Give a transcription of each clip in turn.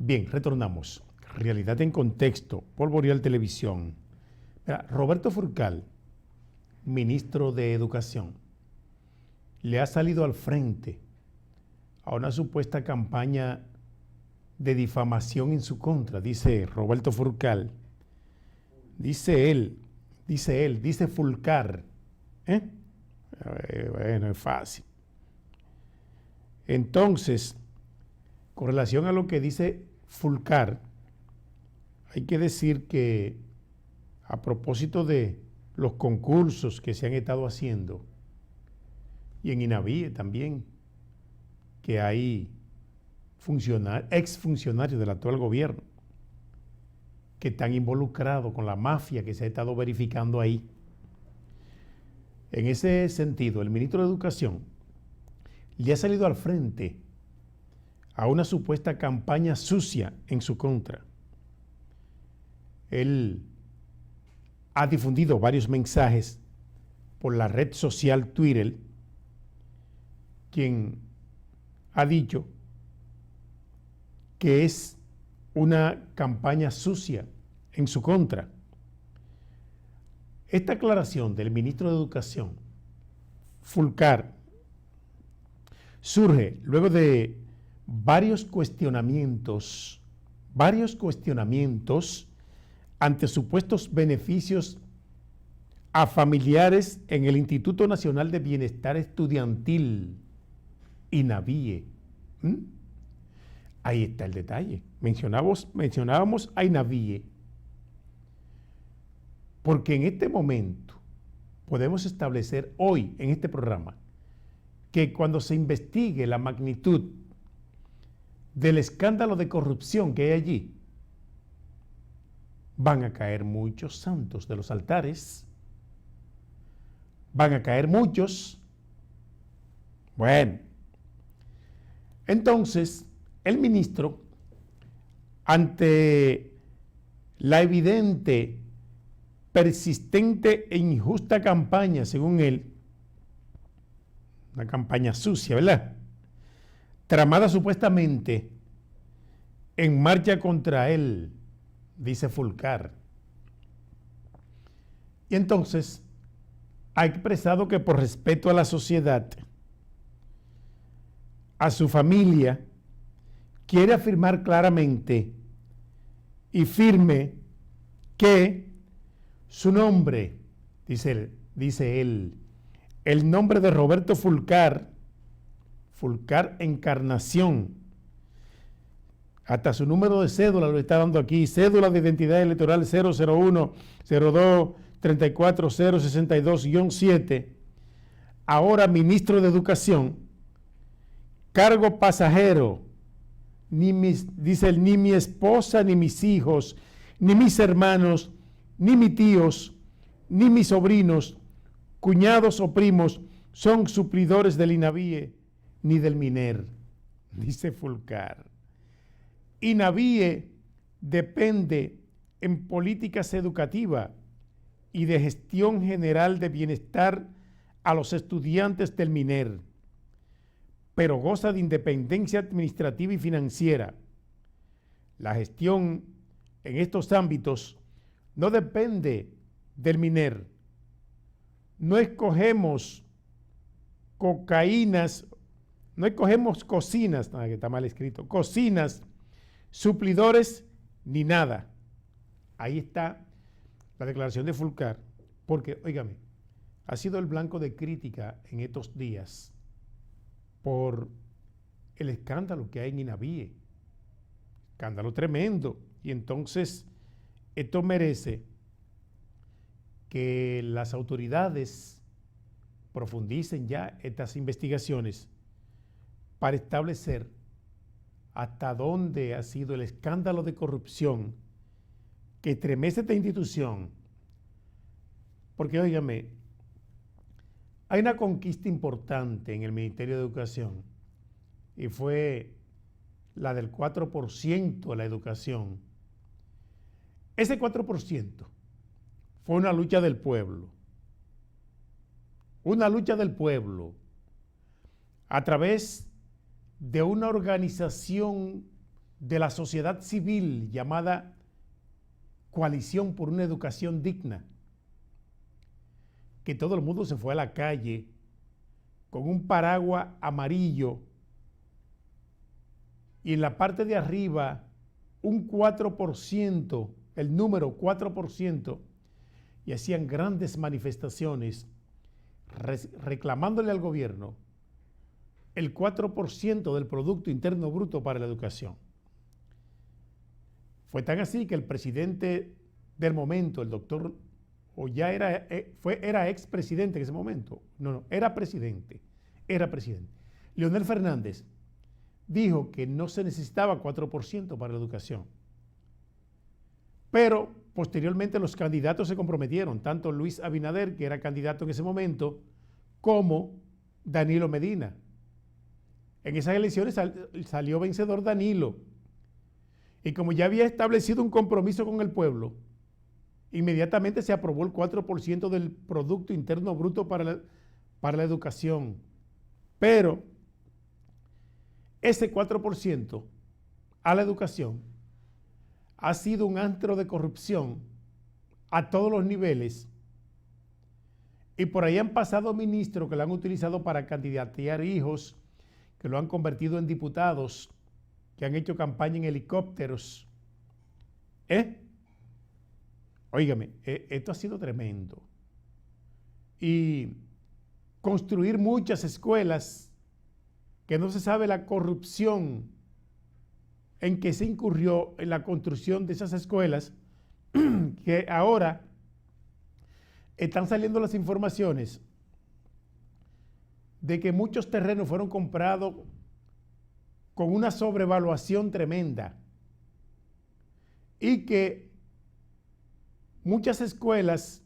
Bien, retornamos. Realidad en contexto, Polvoreal Televisión. Mira, Roberto Furcal, ministro de Educación, le ha salido al frente a una supuesta campaña de difamación en su contra, dice Roberto Furcal. Dice Fulcar. Bueno, es fácil. Entonces, con relación a lo que dice Fulcar, hay que decir que a propósito de los concursos que se han estado haciendo, y en INAVIE también, que hay exfuncionarios del actual gobierno que están involucrados con la mafia que se ha estado verificando ahí. En ese sentido, el ministro de Educación le ha salido al frente a una supuesta campaña sucia en su contra. Él ha difundido varios mensajes por la red social Twitter, quien ha dicho que es una campaña sucia en su contra. Esta aclaración del ministro de Educación, Fulcar, surge luego de varios cuestionamientos ante supuestos beneficios a familiares en el Instituto Nacional de Bienestar Estudiantil, INAVIE. Ahí está el detalle. Mencionábamos a INAVIE porque en este momento podemos establecer hoy en este programa que cuando se investigue la magnitud del escándalo de corrupción que hay allí, van a caer muchos santos de los altares, van a caer muchos. Bueno, entonces el ministro, ante la evidente, persistente e injusta campaña, según él, una campaña sucia, ¿verdad?, tramada supuestamente en marcha contra él, dice Fulcar. Y entonces ha expresado que por respeto a la sociedad, a su familia, quiere afirmar claramente y firme que su nombre, dice él, el nombre de Roberto Fulcar Encarnación, hasta su número de cédula lo está dando aquí, cédula de identidad electoral 001-02-34062-7, ahora ministro de Educación, cargo pasajero, dice él, ni mi esposa, ni mis hijos, ni mis hermanos, ni mis tíos, ni mis sobrinos, cuñados o primos son suplidores del INAVIE ni del MINER, dice Fulcar. INAVIE depende en políticas educativas y de gestión general de bienestar a los estudiantes del MINER, pero goza de independencia administrativa y financiera. La gestión en estos ámbitos no depende del MINER. No escogemos cocinas, que está mal escrito, cocinas, suplidores, ni nada. Ahí está la declaración de Fulcar, porque, óigame, ha sido el blanco de crítica en estos días por el escándalo que hay en INAVIE, escándalo tremendo, y entonces esto merece que las autoridades profundicen ya estas investigaciones para establecer hasta dónde ha sido el escándalo de corrupción que estremece esta institución. Porque, óigame, hay una conquista importante en el Ministerio de Educación y fue la del 4% a la educación. Ese 4% fue una lucha del pueblo. Una lucha del pueblo a través de una organización de la sociedad civil llamada Coalición por una Educación Digna, que todo el mundo se fue a la calle con un paraguas amarillo y en la parte de arriba un 4%, el número 4%, y hacían grandes manifestaciones reclamándole al gobierno el 4% del Producto Interno Bruto para la educación. Fue tan así que el presidente del momento, el doctor, o ya era expresidente en ese momento, era presidente, Leonel Fernández, dijo que no se necesitaba 4% para la educación. Pero posteriormente los candidatos se comprometieron, tanto Luis Abinader, que era candidato en ese momento, como Danilo Medina. En esas elecciones salió vencedor Danilo. Y como ya había establecido un compromiso con el pueblo, inmediatamente se aprobó el 4% del Producto Interno Bruto para la educación. Pero ese 4% a la educación ha sido un antro de corrupción a todos los niveles, y por ahí han pasado ministros que lo han utilizado para candidatear hijos, que lo han convertido en diputados, que han hecho campaña en helicópteros. Óigame, esto ha sido tremendo. Y construir muchas escuelas que no se sabe la corrupción en que se incurrió en la construcción de esas escuelas, que ahora están saliendo las informaciones de que muchos terrenos fueron comprados con una sobrevaluación tremenda y que muchas escuelas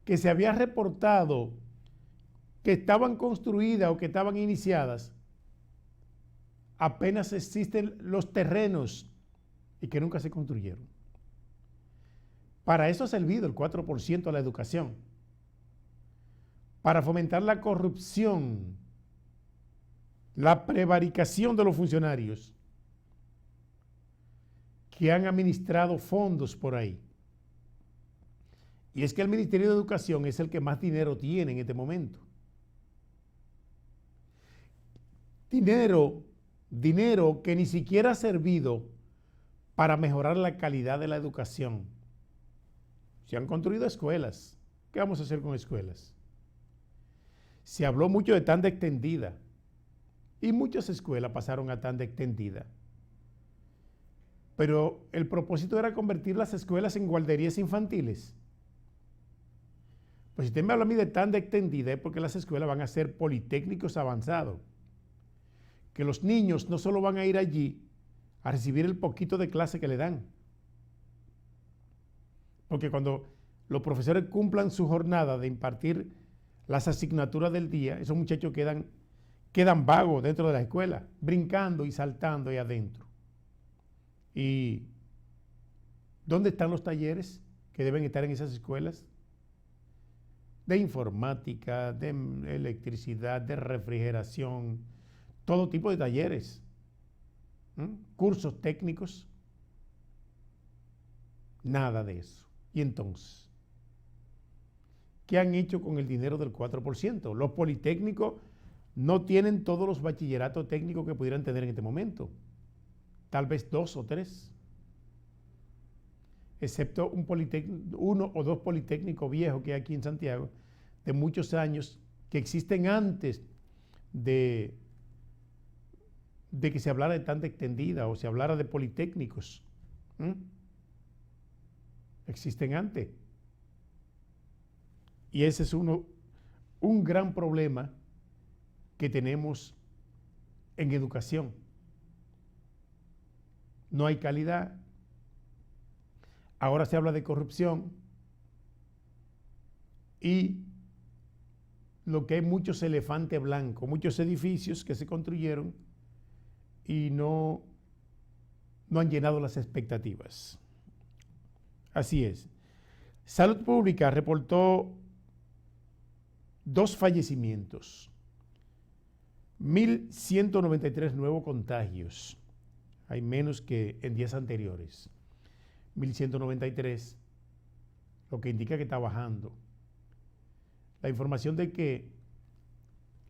que se había reportado que estaban construidas o que estaban iniciadas, apenas existen los terrenos y que nunca se construyeron. Para eso ha servido el 4% a la educación, para fomentar la corrupción, la prevaricación de los funcionarios que han administrado fondos por ahí. Y es que el Ministerio de Educación es el que más dinero tiene en este momento. Dinero que ni siquiera ha servido para mejorar la calidad de la educación. Se han construido escuelas. ¿Qué vamos a hacer con escuelas? Se habló mucho de tanda extendida y muchas escuelas pasaron a tanda extendida. Pero el propósito era convertir las escuelas en guarderías infantiles. Pues si usted me habla a mí de tanda extendida es porque las escuelas van a ser politécnicos avanzados. Que los niños no solo van a ir allí a recibir el poquito de clase que le dan. Porque cuando los profesores cumplan su jornada de impartir las asignaturas del día, esos muchachos quedan vagos dentro de la escuela, brincando y saltando ahí adentro. ¿Y dónde están los talleres que deben estar en esas escuelas? De informática, de electricidad, de refrigeración, todo tipo de talleres, cursos técnicos, nada de eso. Y entonces, ¿qué han hecho con el dinero del 4%? Los politécnicos no tienen todos los bachilleratos técnicos que pudieran tener en este momento, tal vez 2 o 3, excepto uno o dos politécnicos viejos que hay aquí en Santiago, de muchos años, que existen antes de que se hablara de tanda extendida o se hablara de politécnicos. Existen antes. Y ese es un gran problema que tenemos en educación. No hay calidad. Ahora se habla de corrupción y lo que hay muchos elefantes blancos, muchos edificios que se construyeron y no han llenado las expectativas. Así es. Salud Pública reportó 2 fallecimientos, 1.193 nuevos contagios. hay menos que en días anteriores. 1.193, lo que indica que está bajando. La información de que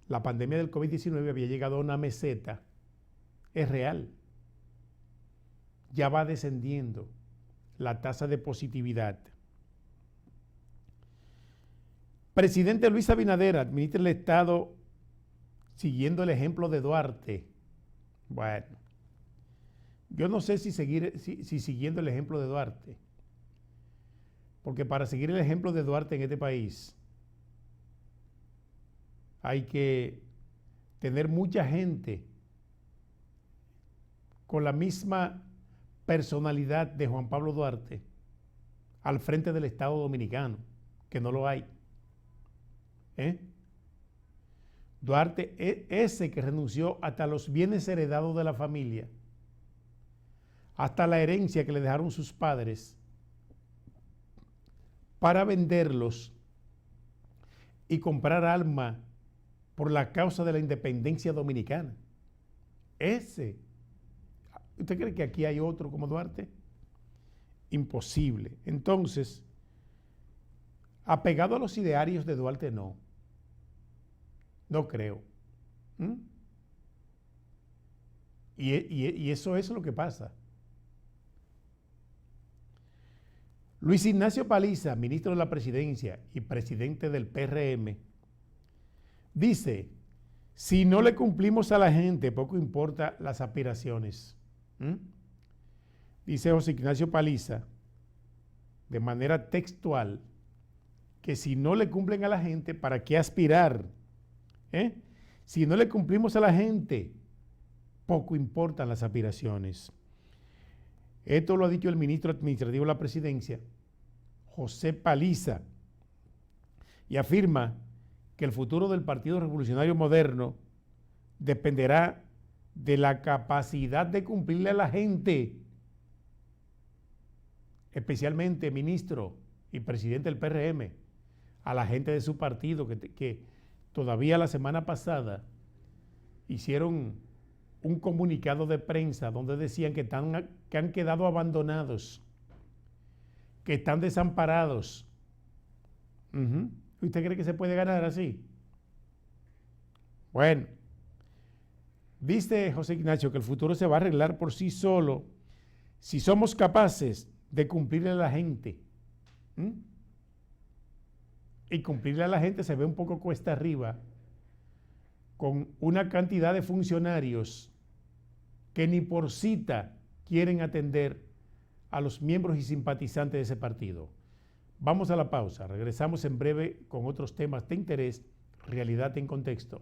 la pandemia del COVID-19 había llegado a una meseta es real. Ya va descendiendo la tasa de positividad. Presidente Luis Abinader administra el Estado siguiendo el ejemplo de Duarte. Bueno, yo no sé si siguiendo el ejemplo de Duarte, porque para seguir el ejemplo de Duarte en este país hay que tener mucha gente con la misma personalidad de Juan Pablo Duarte al frente del Estado Dominicano, que no lo hay. Duarte es ese que renunció hasta los bienes heredados de la familia, hasta la herencia que le dejaron sus padres, para venderlos y comprar armas por la causa de la independencia dominicana. Ese. ¿Usted cree que aquí hay otro como Duarte? Imposible. Entonces, apegado a los idearios de Duarte, no. No creo. Y eso es lo que pasa. Luis Ignacio Paliza, ministro de la Presidencia y presidente del PRM, dice, si no le cumplimos a la gente, poco importa las aspiraciones. Dice José Ignacio Paliza, de manera textual, que si no le cumplen a la gente, ¿para qué aspirar? Si no le cumplimos a la gente, poco importan las aspiraciones. Esto lo ha dicho el ministro administrativo de la Presidencia, José Paliza, y afirma que el futuro del Partido Revolucionario Moderno dependerá de la capacidad de cumplirle a la gente, especialmente ministro y presidente del PRM, a la gente de su partido, que todavía la semana pasada hicieron un comunicado de prensa donde decían que han quedado abandonados, que están desamparados. ¿Usted cree que se puede ganar así? Bueno, dice José Ignacio que el futuro se va a arreglar por sí solo si somos capaces de cumplirle a la gente. Y cumplirle a la gente se ve un poco cuesta arriba con una cantidad de funcionarios que ni por cita quieren atender a los miembros y simpatizantes de ese partido. Vamos a la pausa, regresamos en breve con otros temas de interés, realidad en contexto.